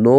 9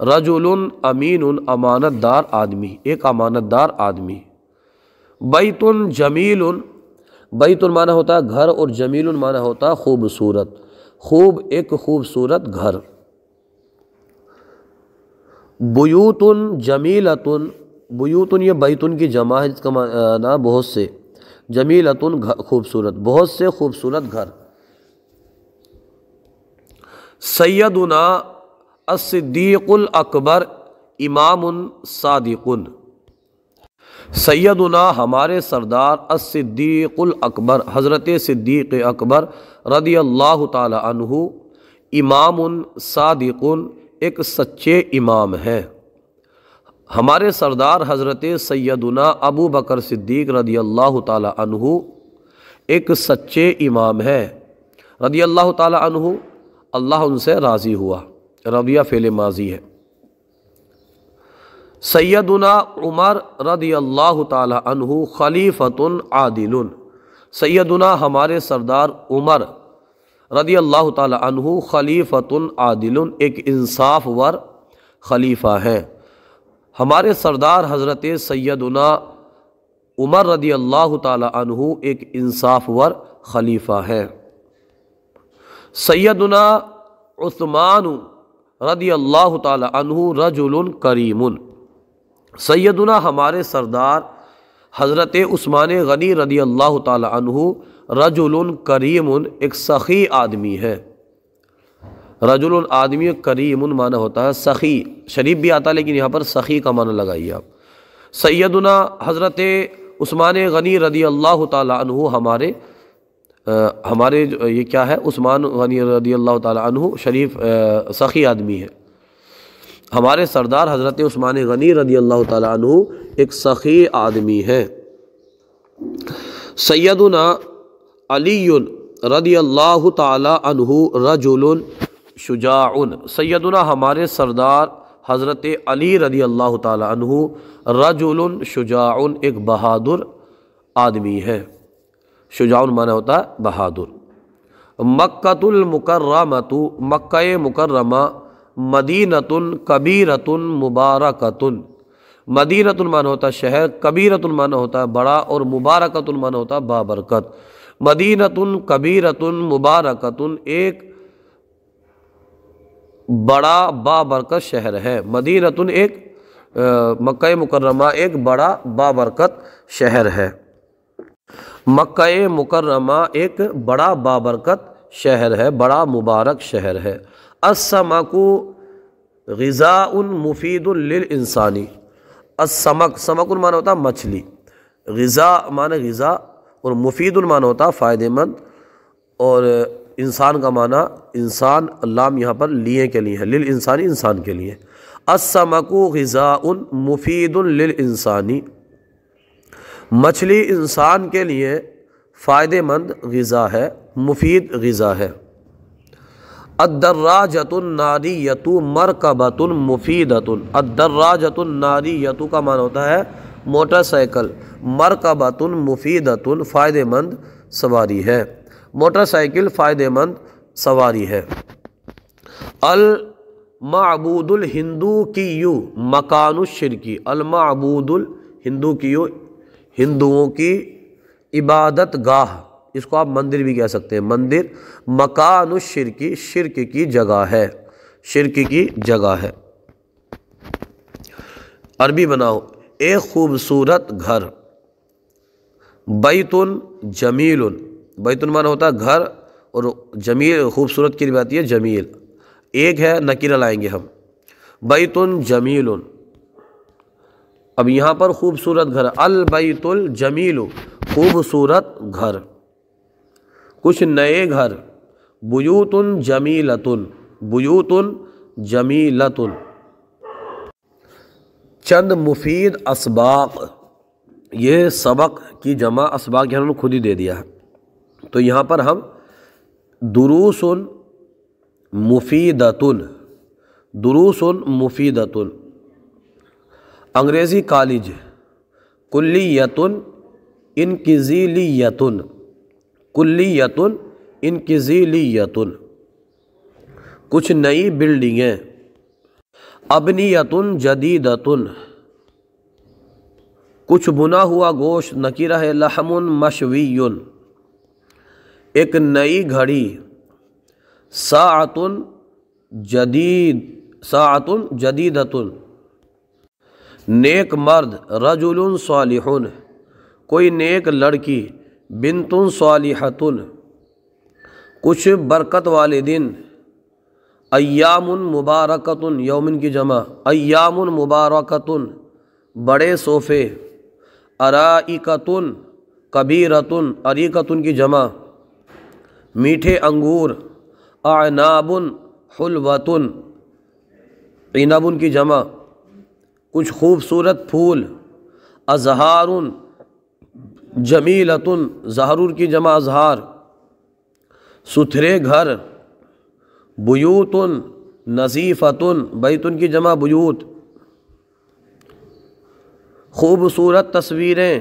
رجل امین امانت دار آدمی، ایک امانت دار آدمی۔ بیت جمیل، بیت معنی ہوتا ہے گھر اور جمیل معنی ہوتا ہے خوبصورت، خوب ایک خوبصورت گھر۔ بیوت جمیلۃ، بیوت یہ بیتن کی جمع ہے جس کا معنی بہت سے، جمیلۃ خوبصورت، بہت سے خوبصورت گھر۔ سیدنا الصدیق الاکبر امام صادق، سیدنا ہمارے سردار الصدیق الاکبر حضرت صدیق اکبر رضی اللہ تعالی عنہ امام صادق ایک سچے امام ہیں۔ ہمارے سردار حضرت سیدنا ابو بکر صدیق رضی اللہ تعالی عنہ ایک سچے امام ہے۔ رضی اللہ تعالی عنہ، اللہ ان سے راضی ہوا، رضیہ فعل ماضی ہے۔ سیدنا عمر رضی اللہ تعالی عنہ خلیفۃ عادل، سیدنا ہمارے سردار عمر رضی اللہ تعالی عنہ خلیفۃ عادل ایک انصاف ور خلیفہ ہیں۔ ہمارے سردار حضرت سیدنا عمر رضی اللہ تعالی عنہ ایک انصاف ور خلیفہ ہیں۔ سیدنا عثمان رضی اللہ تعالی عنہ رجل کریم، سیدنا ہمارے سردار حضرت عثمان غنی رضی اللہ تعالی عنہ رجل کریم ایک سخی آدمی ہے۔ رجل آدمی کریم معنی ہوتا ہے سخی، شریف بھی آتا ہے لیکن یہاں پر سخی کا معنی لگائیے آپ۔ سیدنا حضرت عثمان غنی رضی اللہ تعالی عنہ ہمارے یہ کیا ہے، عثمان غنی رضی اللہ تعالی عنہ شریف سخی آدمی ہے۔ ہمارے سردار حضرت عثمان غنی رضی اللہ تعالی عنہ ایک سخی آدمی ہے۔ سیدنا علی رضی اللہ تعالی عنہ رجل شجاع، سیدنا ہمارے سردار حضرت علی رضی اللہ تعالی عنہ رجل شجاع ایک بہادر آدمی ہے۔ شجاع معنی ہوتا ہے بہادر۔ مکۃ المکرمۃ، مکہ مکرمہ مدینۃ کبیرۃ مبارکۃ، مدینۃ معنی ہوتا ہے شہر، کبیرۃ معنی ہوتا ہے بڑا، اور مبارکۃ معنی ہوتا ہے بابرکت۔ مدینۃ کبیرۃ مبارکۃ ایک بڑا بابرکت شہر ہے۔ مدینۃ ایک مکہ مکرمہ ایک بڑا بابرکت شہر ہے۔ مکہ مکرمہ ایک بڑا بابرکت شہر ہے، بڑا مبارک شہر ہے۔ السمک غذاء مفید للانسان، السمک سمک معنی ہوتا ہے مچھلی، غذاء معنی غذا، اور مفید معنی ہوتا ہے فائدہ مند، اور انسان کا معنی انسان، لام یہاں پر لیے کے لیے ہے، للانسان انسان کے لیے۔ السمک غذاء مفید للانسان، مچھلی انسان کے لیے فائدہ مند غذا ہے، مفید غذا ہے۔ الدراجۃ الناریۃ مرکبۃ مفیدۃ، الدراجۃ الناریۃ کا معنی ہوتا ہے موٹر سائیکل، مرکبۃ مفیدۃ فائدہ مند سواری ہے، موٹر سائیکل فائدہ مند سواری ہے۔ المعبود الہندوکی مکان الشرکی، المعبود الہندوکی ہندوؤں کی عبادت گاہ، اس کو آپ مندر بھی کہہ سکتے ہیں، مندر، مکان الشرکی شرک کی جگہ ہے، شرک کی جگہ ہے۔ عربی بناؤ، ایک خوبصورت گھر۔ بیت جمیل، بیت معنی ہوتا ہے گھر، اور جمیل خوبصورت کی بات ہے جمیل، ایک ہے نکرہ لائیں گے ہم، بیت جمیل۔ اب یہاں پر خوبصورت گھر، البیت الجمیل خوبصورت گھر، کچھ نئے گھر، بیوت جمیلۃ، بیوت جمیلۃ۔ چند مفید اسباق، یہ سبق کی جمع اسباق یہاں نے خود ہی دے دیا ہے، تو یہاں پر ہم دروس مفیدۃ، دروس مفیدۃ، انگریزی کالج، کلیۃ انکزیلیۃ، کلیۃ انکزیلیۃ، کچھ نئی بلڈنگیں۔ ابنیتن جدیدتن کچھ بنا ہوا گوشت نکیرہ ہے، لحم مشویٌ ایک نئی گھڑی، ساعتن جدیدتن نیک مرد، رجل صالح کوئی نیک لڑکی، بنت صالحۃ کچھ برکت والے دن، ایام مبارکۃ یومن کی جمع، ایام مبارکۃ بڑے صوفے، ارائکۃ کبیرۃ اریکۃ کی جمع، میٹھے انگور، اعناب حلوۃ عنب کی جمع، کچھ خوبصورت پھول، ازہار جمیلۃ زہرور کی جمع ازہار، ستھرے گھر، بیوت نظیفۃ بیت کی جمع بیوت، خوبصورت تصویریں،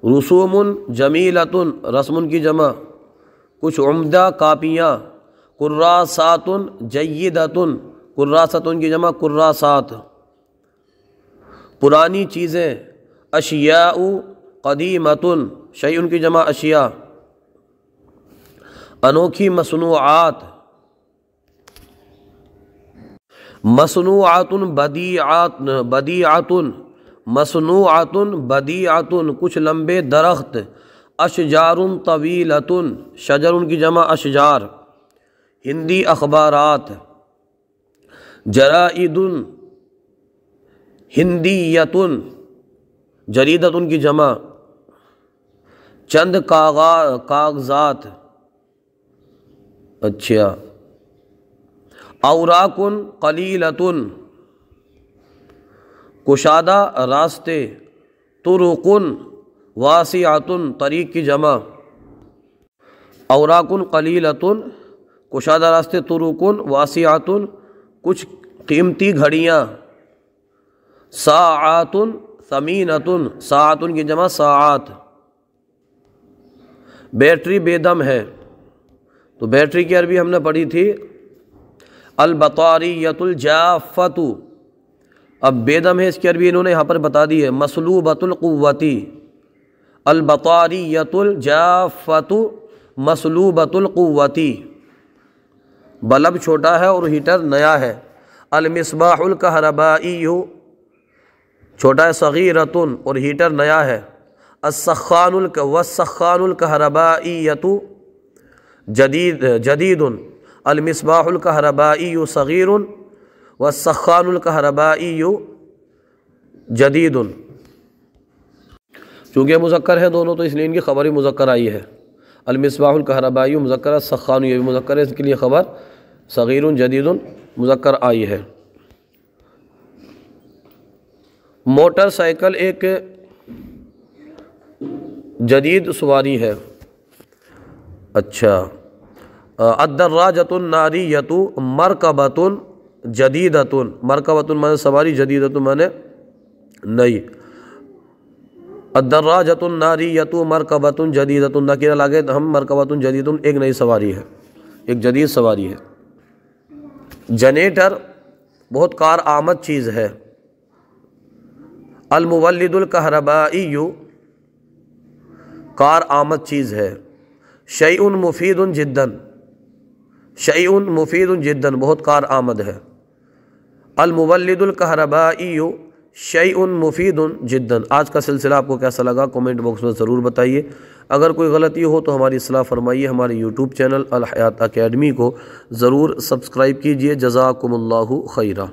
رسوم جمیلۃ رسم کی جمع، کچھ عمدہ کاپیاں، کراسات جیدۃ کراسۃ کی جمع کراسات، پرانی چیزیں، اشیاء قدیمۃ شیء کی جمع اشیاء، انوکھی مصنوعات، مصنوعات بدیعات مصنوعات بدیعات کچھ لمبے درخت، اشجار طویلۃ شجر کی جمع اشجار، ہندی اخبارات، جرائد ہندیۃ جریدۃ کی جمع، چند کاغذات، اچھا، اوراق قلیلۃ کشادہ راستے، طرق واسعۃ طریق کی جمع، اوراق قلیلۃ کشادہ راستے، طرق واسعۃ کچھ قیمتی گھڑیاں، ساعات ثمینۃ ساعات کی جمع ساعات، بیٹری بے دم ہے، تو بیٹری کی عربی ہم نے پڑھی تھی البطاریۃ الجافۃ، اب بے دم ہے اس کی عربی انہوں نے یہاں پر بتا دی ہے مسلوبۃ القوتی، البطاریۃ الجافۃ مسلوبۃ القوتی، بلب چھوٹا ہے اور ہیٹر نیا ہے، المصباح الکہربائی چھوٹا ہے صغیرۃ اور ہیٹر نیا ہے، السخان الکہربائیۃ جدید، المصباح الکہربائی صغیر والسخان الکہربائی جدید، چونکہ مذکر ہے دونوں تو اس لیے ان کی خبر مذکر آئی ہے، المصباح الکہربائی مذکر، السخان یہ بھی مذکر ہے، اس کے لیے خبر صغیر جدید مذکر آئی ہے۔ موٹر سائیکل ایک جدید سواری ہے، اچھا، الدراجۃ الناریۃ مرکبۃ جدیدۃ، مرکبۃ مانے سواری، جدیدۃ مانے نئی، الدراجۃ الناریۃ مرکبۃ جدیدۃ، نکرہ لگے ہم مرکبۃ جدید ایک نئی سواری ہے، ایک جدید سواری ہے۔ جنریٹر بہت کارآمد چیز ہے، المولد الکہربائی کارآمد چیز ہے، شیء مفید جدا، شیء مفید جدا بہت کارآمد ہے، المولد الکہربائی شیء مفید جدا۔ آج کا سلسلہ آپ کو کیسا لگا کمنٹ باکس میں ضرور بتائیے، اگر کوئی غلطی ہو تو ہماری اصلاح فرمائیے، ہمارے یوٹیوب چینل الحیات اکیڈمی کو ضرور سبسکرائب کیجیے، جزاکم اللہ خیرہ۔